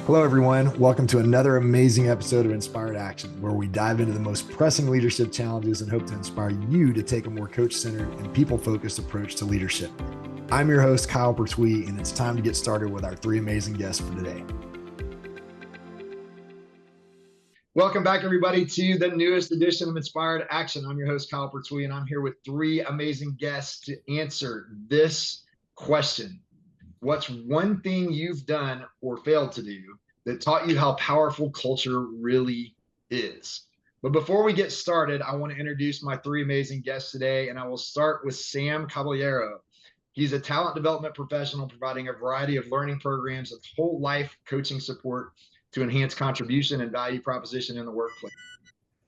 Hello, everyone. Welcome to another amazing episode of Inspired Action, where we dive into the most pressing leadership challenges and hope to inspire you to take a more coach-centered and people-focused approach to leadership. I'm your host, Kyle Pertuis, and it's time to get started with our three amazing guests for today. Welcome back, everybody, to the newest edition of Inspired Action. I'm your host, Kyle Pertuis, and I'm here with three amazing guests to answer this question. What's one thing you've done or failed to do that taught you how powerful culture really is? But before we get started, I want to introduce my three amazing guests today, and I will start with Sam Caballero. He's a talent development professional providing a variety of learning programs and whole life coaching support to enhance contribution and value proposition in the workplace.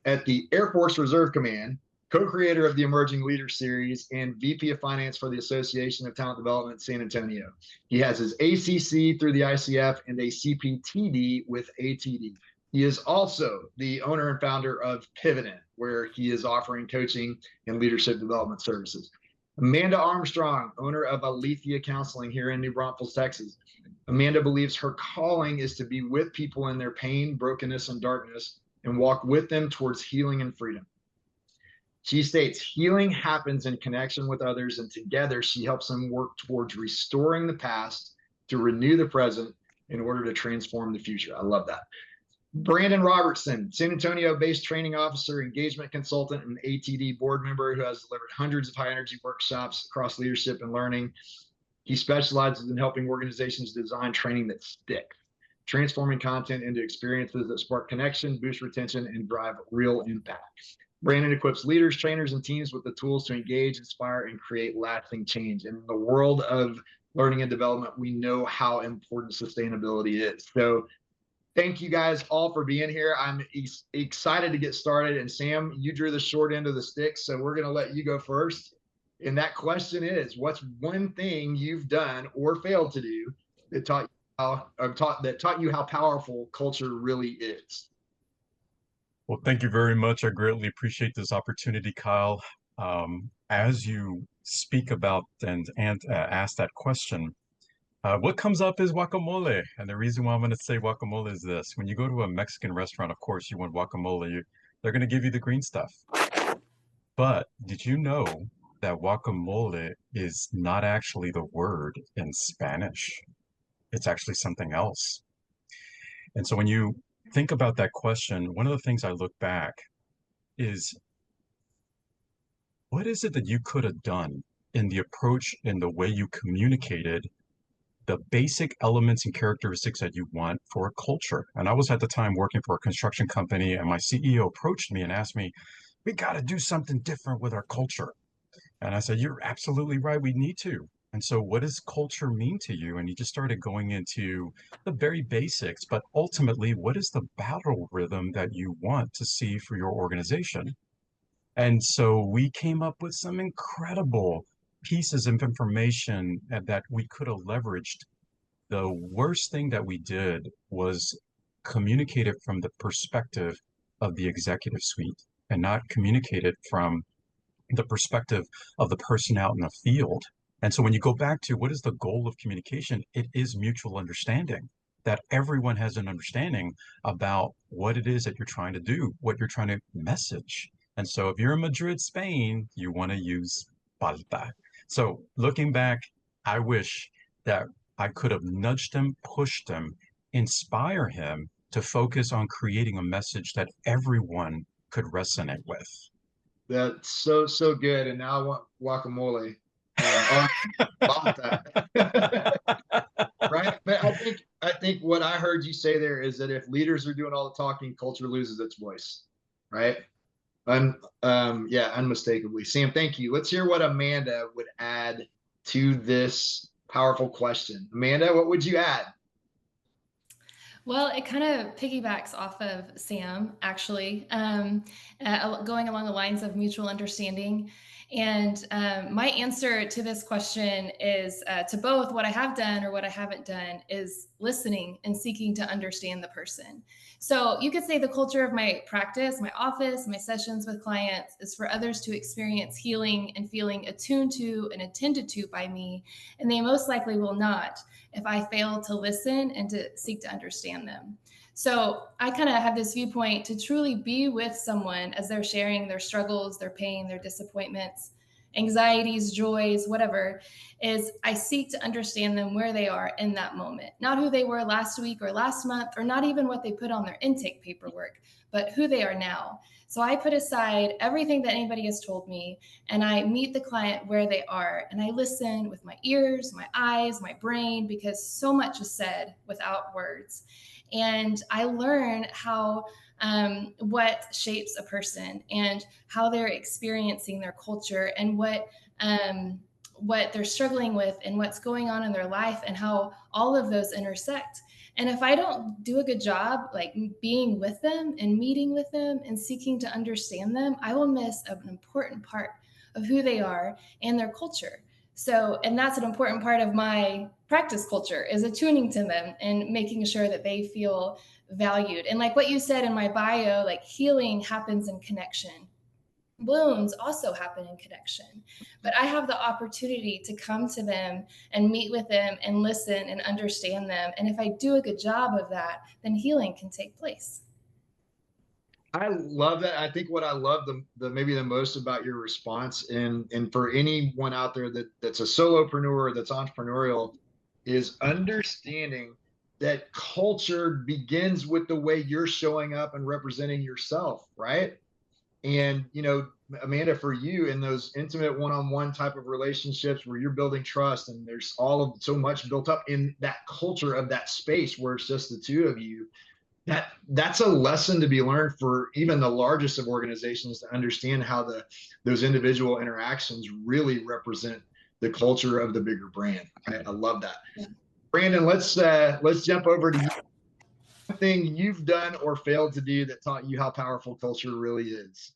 At the Air Force Reserve Command, co-creator of the Emerging Leaders Series and VP of Finance for the Association of Talent Development San Antonio. He has his ACC through the ICF and a CPTD with ATD. He is also the owner and founder of Pivotn, where he is offering coaching and leadership development services. Amanda Armstrong, owner of Alethia Counseling here in New Braunfels, Texas. Amanda believes her calling is to be with people in their pain, brokenness, and darkness, and walk with them towards healing and freedom. She states healing happens in connection with others, and together she helps them work towards restoring the past to renew the present in order to transform the future. I love that. Brandon Robertson, San Antonio-based training officer, engagement consultant, and ATD board member who has delivered hundreds of high-energy workshops across leadership and learning. He specializes in helping organizations design training that sticks, transforming content into experiences that spark connection, boost retention, and drive real impact. Brandon equips leaders, trainers, and teams with the tools to engage, inspire, and create lasting change. In the world of learning and development, we know how important sustainability is. So thank you guys all for being here. I'm excited to get started. And Sam, you drew the short end of the stick, so we're going to let you go first. And that question is, what's one thing you've done or failed to do that taught you how powerful culture really is? Well, thank you very much. I greatly appreciate this opportunity, Kyle. As you speak about and ask that question, what comes up is guacamole. And the reason why I'm going to say guacamole is this. When you go to a Mexican restaurant, of course, you want guacamole. They're going to give you the green stuff. But did you know that guacamole is not actually the word in Spanish? It's actually something else. And so when you think about that question, one of the things I look back is what is it that you could have done in the approach, in the way you communicated the basic elements and characteristics that you want for a culture? And I was at the time working for a construction company, and my CEO approached me and asked me, we got to do something different with our culture. And I said, you're absolutely right. We need to. And so what does culture mean to you? And he just started going into the very basics, but ultimately, what is the battle rhythm that you want to see for your organization? And so we came up with some incredible pieces of information that we could have leveraged. The worst thing that we did was communicate it from the perspective of the executive suite and not communicate it from the perspective of the person out in the field. And so when you go back to what is the goal of communication, it is mutual understanding, that everyone has an understanding about what it is that you're trying to do, what you're trying to message. And so if you're in Madrid, Spain, you want to use palta. So looking back, I wish that I could have nudged him, pushed him, inspire him to focus on creating a message that everyone could resonate with. That's so good. And now I want guacamole. Right? But I think what I heard you say there is that if leaders are doing all the talking, culture loses its voice. Right? Yeah, unmistakably. Sam, thank you. Let's hear what Amanda would add to this powerful question. Amanda, what would you add? Well, it kind of piggybacks off of Sam, actually, going along the lines of mutual understanding. And my answer to this question is to both what I have done or what I haven't done is listening and seeking to understand the person. So you could say the culture of my practice, my office, my sessions with clients is for others to experience healing and feeling attuned to and attended to by me. And they most likely will not if I fail to listen and to seek to understand them. So I kind of have this viewpoint to truly be with someone as they're sharing their struggles, their pain, their disappointments, anxieties, joys, whatever, is I seek to understand them where they are in that moment, not who they were last week or last month, or not even what they put on their intake paperwork, but who they are now. So I put aside everything that anybody has told me and I meet the client where they are. And I listen with my ears, my eyes, my brain, because so much is said without words. And I learn how what shapes a person and how they're experiencing their culture and what they're struggling with and what's going on in their life and how all of those intersect. And if I don't do a good job, like being with them and meeting with them and seeking to understand them, I will miss an important part of who they are and their culture. So, and that's an important part of my practice culture is attuning to them and making sure that they feel valued. And like what you said in my bio, like healing happens in connection. Wounds also happen in connection, but I have the opportunity to come to them and meet with them and listen and understand them. And if I do a good job of that, then healing can take place. I love that. I think what I love the maybe the most about your response, and for anyone out there that's a solopreneur, that's entrepreneurial, is understanding that culture begins with the way you're showing up and representing yourself, right? And Amanda, for you in those intimate one-on-one type of relationships where you're building trust and there's all of so much built up in that culture of that space where it's just the two of you, that's a lesson to be learned for even the largest of organizations to understand how those individual interactions really represent the culture of the bigger brand. I love that. Yeah. Brandon, let's jump over to you. One thing you've done or failed to do that taught you how powerful culture really is.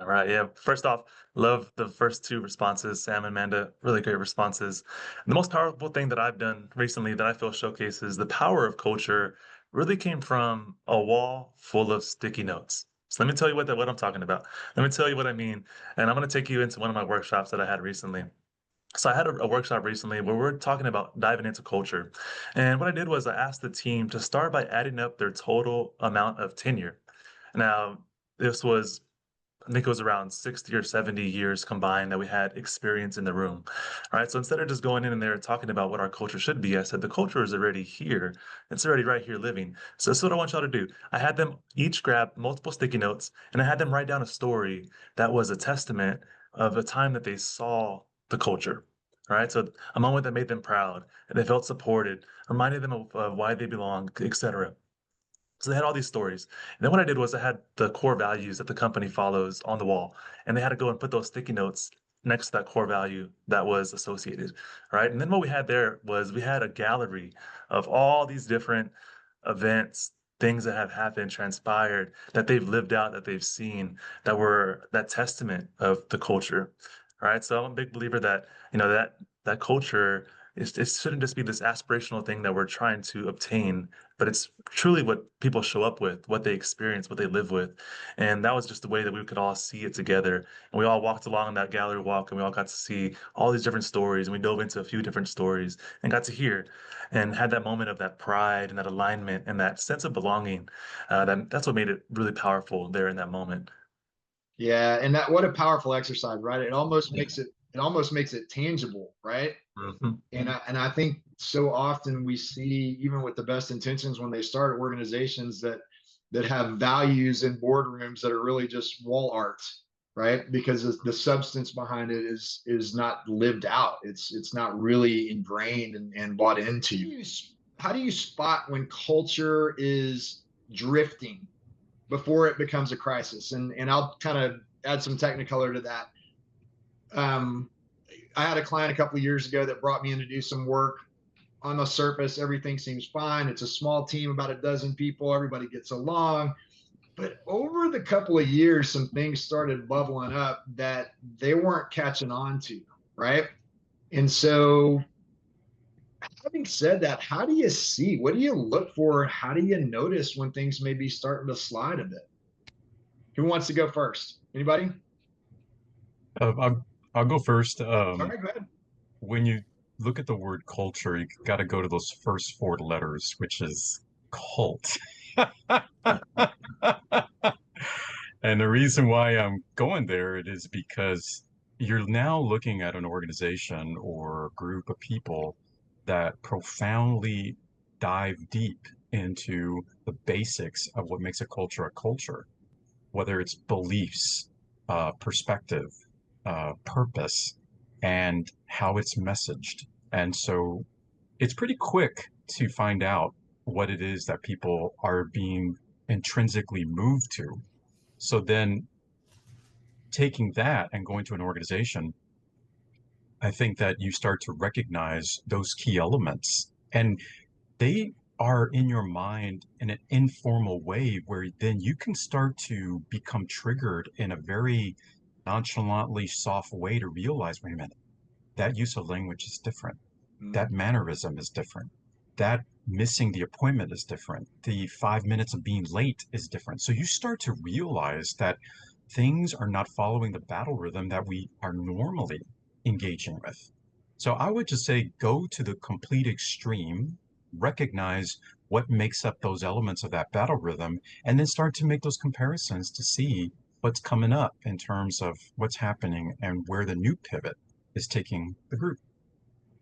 All right. Yeah. First off, love the first two responses, Sam and Amanda. Really great responses. The most powerful thing that I've done recently that I feel showcases the power of culture really came from a wall full of sticky notes. So let me tell you what I'm talking about. Let me tell you what I mean. And I'm going to take you into one of my workshops that I had recently. So I had a workshop recently where we're talking about diving into culture. And what I did was I asked the team to start by adding up their total amount of tenure. Now, this was I think it was around 60 or 70 years combined that we had experience in the room. All right. So instead of just going in there and talking about what our culture should be, I said, the culture is already here. It's already right here living. So this is what I want y'all to do. I had them each grab multiple sticky notes and I had them write down a story that was a testament of a time that they saw the culture. All right. So a moment that made them proud and they felt supported, reminded them of why they belong, etc. So they had all these stories. And then what I did was I had the core values that the company follows on the wall. And they had to go and put those sticky notes next to that core value that was associated. Right. And then what we had there was we had a gallery of all these different events, things that have happened, transpired, that they've lived out, that they've seen, that were that testament of the culture. Right. So I'm a big believer that, that culture it shouldn't just be this aspirational thing that we're trying to obtain, but it's truly what people show up with, what they experience, what they live with. And that was just the way that we could all see it together. And we all walked along that gallery walk and we all got to see all these different stories. And we dove into a few different stories and got to hear and had that moment of that pride and that alignment and that sense of belonging. That's what made it really powerful there in that moment. Yeah. And what a powerful exercise, right? It almost makes it tangible, right? Mm-hmm. And I think so often we see, even with the best intentions, when they start organizations that have values in boardrooms that are really just wall art, right? Because the substance behind it is not lived out. It's not really ingrained and bought into. How do you spot when culture is drifting before it becomes a crisis? And I'll kind of add some technicolor to that. I had a client a couple of years ago that brought me in to do some work. On the surface, everything seems fine. It's a small team, about a dozen people. Everybody gets along. But over the couple of years, some things started bubbling up that they weren't catching on to, right? And so, having said that, how do you see? What do you look for? How do you notice when things may be starting to slide a bit? Who wants to go first? Anybody? I'll go first. All right, go ahead. When you look at the word culture, you got to go to those first four letters, which is cult. And the reason why I'm going there it is because you're now looking at an organization or a group of people that profoundly dive deep into the basics of what makes a culture, whether it's beliefs, perspective, purpose, and how it's messaged. And so it's pretty quick to find out what it is that people are being intrinsically moved to. So then taking that and going to an organization, I think that you start to recognize those key elements and they are in your mind in an informal way where then you can start to become triggered in a very nonchalantly soft way to realize, wait a minute, that use of language is different. That mannerism is different. That missing the appointment is different. The 5 minutes of being late is different. So you start to realize that things are not following the battle rhythm that we are normally engaging with. So I would just say go to the complete extreme, recognize what makes up those elements of that battle rhythm, and then start to make those comparisons to see what's coming up in terms of what's happening and where the new pivot is taking the group.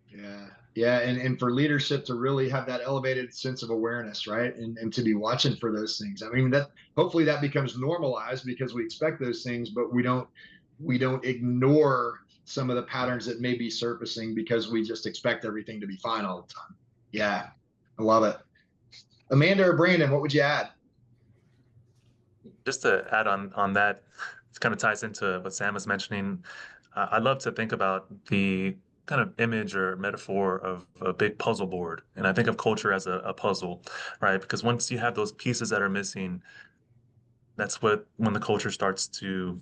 Yeah. Yeah. And for leadership to really have that elevated sense of awareness, right? And to be watching for those things. I mean, that hopefully that becomes normalized because we expect those things, but we don't ignore some of the patterns that may be surfacing because we just expect everything to be fine all the time. Yeah. I love it. Amanda or Brandon, what would you add? Just to add on that, it kind of ties into what Sam was mentioning. I love to think about the kind of image or metaphor of a big puzzle board. And I think of culture as a puzzle, right? Because once you have those pieces that are missing, that's when the culture starts to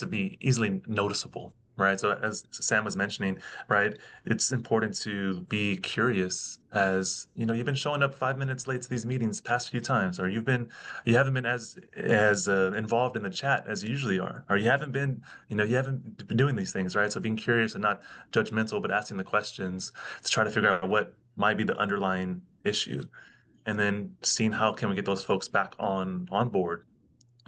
be easily noticeable, right? So as Sam was mentioning, right, it's important to be curious. As you know, you've been showing up 5 minutes late to these meetings past few times, or you haven't been as involved in the chat as you usually are, or you haven't been doing these things, right? So being curious and not judgmental, but asking the questions to try to figure out what might be the underlying issue, and then seeing how can we get those folks back on board.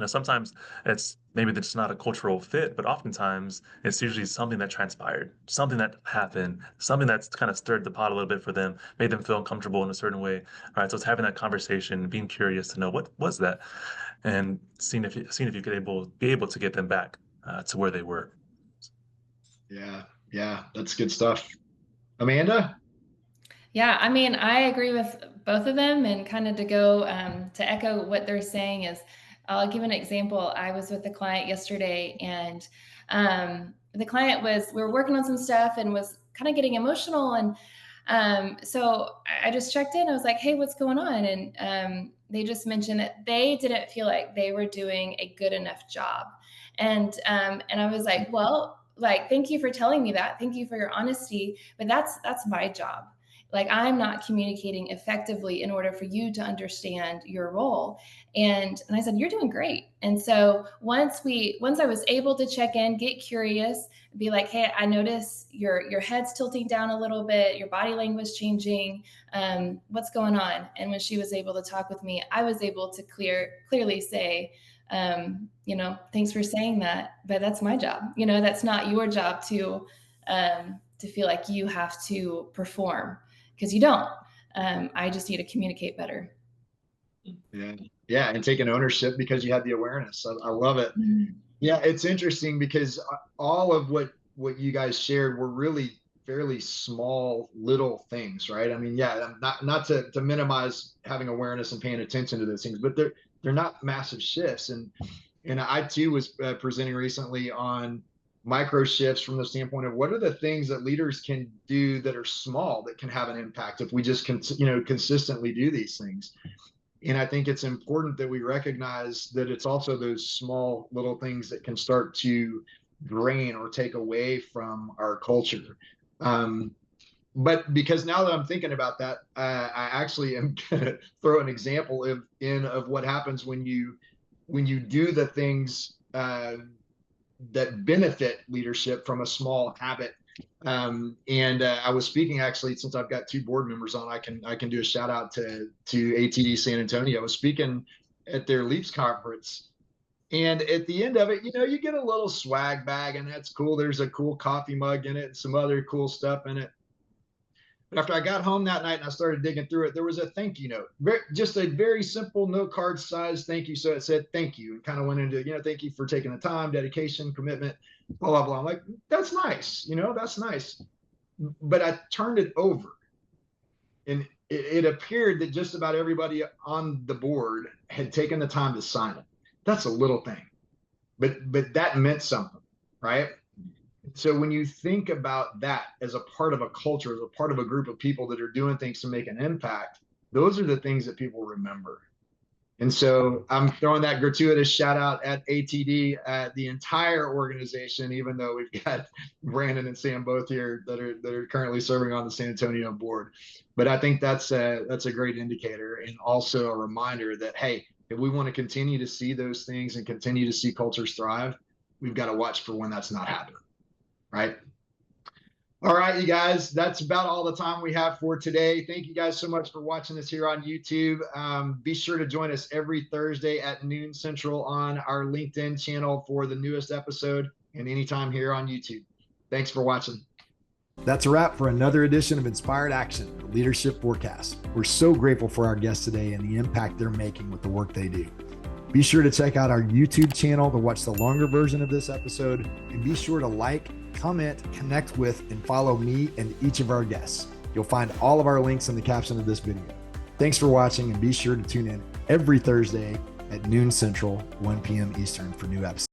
Sometimes it's maybe that's not a cultural fit, but oftentimes it's usually something that transpired, something that happened, something that's kind of stirred the pot a little bit for them, made them feel uncomfortable in a certain way. All right, so it's having that conversation, being curious to know what was that, and seeing if you could be able to get them back to where they were. Yeah, yeah, that's good stuff. Amanda? Yeah, I mean, I agree with both of them, and kind of to go to echo what they're saying is, I'll give an example. I was with a client yesterday, and the client we were working on some stuff and was kind of getting emotional. And so I just checked in. I was like, hey, what's going on? And they just mentioned that they didn't feel like they were doing a good enough job. And I was like, well, like, thank you for telling me that. Thank you for your honesty. But that's my job. Like, I'm not communicating effectively in order for you to understand your role. And I said, you're doing great. And so once I was able to check in, get curious, be like, hey, I notice your head's tilting down a little bit, your body language changing, what's going on? And when she was able to talk with me, I was able to clearly say, thanks for saying that, but that's my job. That's not your job to feel like you have to perform, because you don't. I just need to communicate better. Yeah, and taking ownership because you had the awareness. I love it. Mm-hmm. Yeah, it's interesting because all of what you guys shared were really fairly small little things, right? I mean, yeah, not to minimize having awareness and paying attention to those things, but they're not massive shifts. And I too was presenting recently on micro shifts from the standpoint of what are the things that leaders can do that are small that can have an impact if we just consistently do these things. And I think it's important that we recognize that it's also those small little things that can start to drain or take away from our culture. But because now that I'm thinking about that, I actually am going to throw an example of what happens when you do the things that benefit leadership from a small habit. I was speaking, actually, since I've got 2 board members on, I can do a shout out to ATD San Antonio. I was speaking at their Leaps conference, and at the end of it, you get a little swag bag, and that's cool. There's a cool coffee mug in it and some other cool stuff in it. But after I got home that night and I started digging through it, there was a thank you note, just a very simple note card size thank you. So it said thank you, and kind of went into, thank you for taking the time, dedication, commitment, blah, blah, blah. I'm like, that's nice, that's nice. But I turned it over, and it appeared that just about everybody on the board had taken the time to sign it. That's a little thing, but that meant something, right? So when you think about that as a part of a culture, as a part of a group of people that are doing things to make an impact, those are the things that people remember. And so I'm throwing that gratuitous shout out at ATD, the entire organization, even though we've got Brandon and Sam both here that are currently serving on the San Antonio board. But I think that's a great indicator, and also a reminder that, hey, if we want to continue to see those things and continue to see cultures thrive, we've got to watch for when that's not happening. Right. All right, you guys, that's about all the time we have for today. Thank you guys so much for watching us here on YouTube. Be sure to join us every Thursday at noon Central on our LinkedIn channel for the newest episode, and anytime here on YouTube. Thanks for watching. That's a wrap for another edition of Inspired Action, the Leadership Forecast. We're so grateful for our guests today and the impact they're making with the work they do. Be sure to check out our YouTube channel to watch the longer version of this episode, and be sure to like, comment, connect with, and follow me and each of our guests. You'll find all of our links in the caption of this video. Thanks for watching, and be sure to tune in every Thursday at noon Central, 1 p.m. Eastern for new episodes.